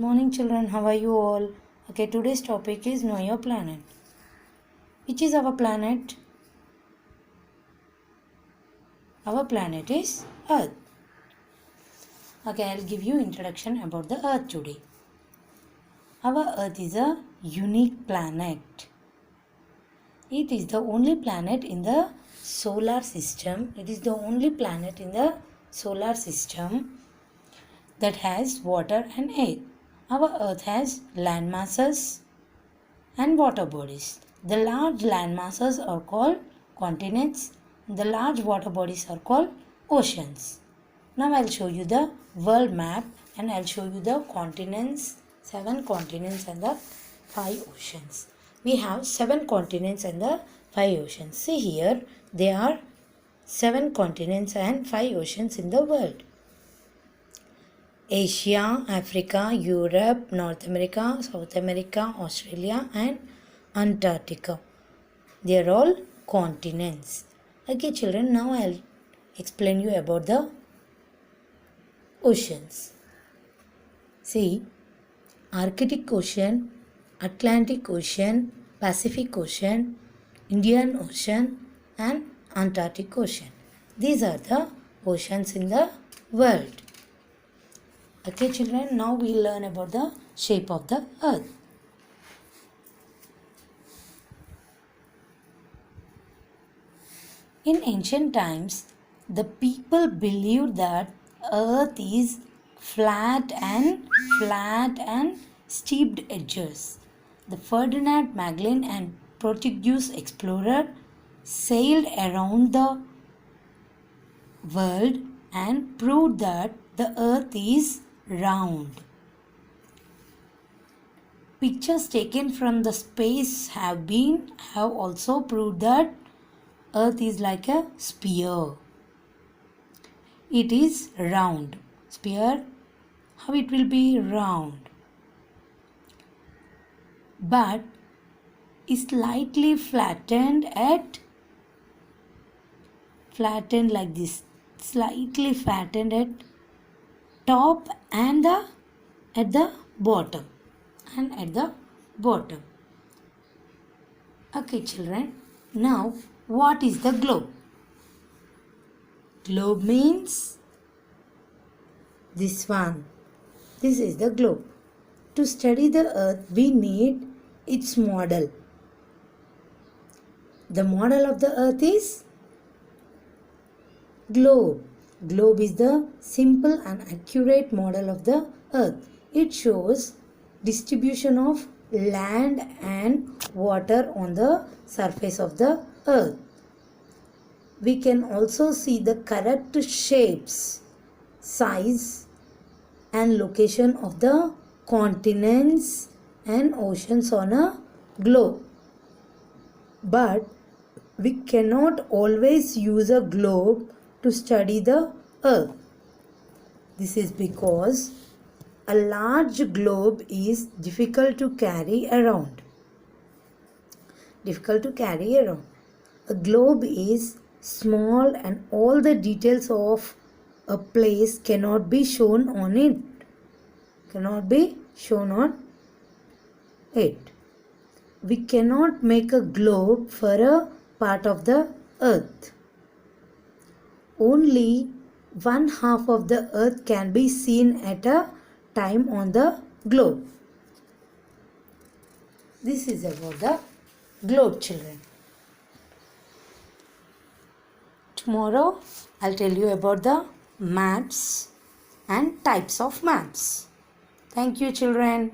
morning children, how are you all? Okay, today's topic is know your planet. Which is our planet? Our planet is Earth. Okay, I'll give you introduction about the Earth today. Our Earth is a unique planet. It is the only planet in the solar system. It is the only planet in the solar system that has water and air. Our Earth has land masses and water bodies. The large land masses are called continents. The large water bodies are called oceans. Now I'll show you the world map and I'll show you the continents, 7 continents and the 5 oceans. We have 7 continents and the 5 oceans. See here, there are 7 continents and 5 oceans in the world. Asia, Africa, Europe, North America, South America, Australia and Antarctica. They are all continents. Okay children, now I'll explain you about the oceans. See, Arctic Ocean, Atlantic Ocean, Pacific Ocean, Indian Ocean and Antarctic Ocean. These are the oceans in the world. Okay children, now we will learn about the shape of the earth. In ancient times, the people believed that earth is flat and steeped edges. The Ferdinand Magellan and Portuguese explorer sailed around the world and proved that the earth is round. Pictures taken from the space have also proved that earth is like a sphere. It is round. Sphere, how it will be round. But is slightly flattened like this. Slightly flattened at top and at the bottom. Okay children, now what is the globe? Globe means this one. This is the globe. To study the earth, we need its model. The model of the earth is globe. Globe is the simple and accurate model of the earth. It shows distribution of land and water on the surface of the earth. We can also see the correct shapes, size and location of the continents and oceans on a globe. But we cannot always use a globe to study the earth. This is because a large globe is difficult to carry around. A globe is small and all the details of a place cannot be shown on it. We cannot make a globe for a part of the earth. Only 1/2 of the earth can be seen at a time on the globe. This is about the globe children. Tomorrow I'll tell you about the maps and types of maps. Thank you children.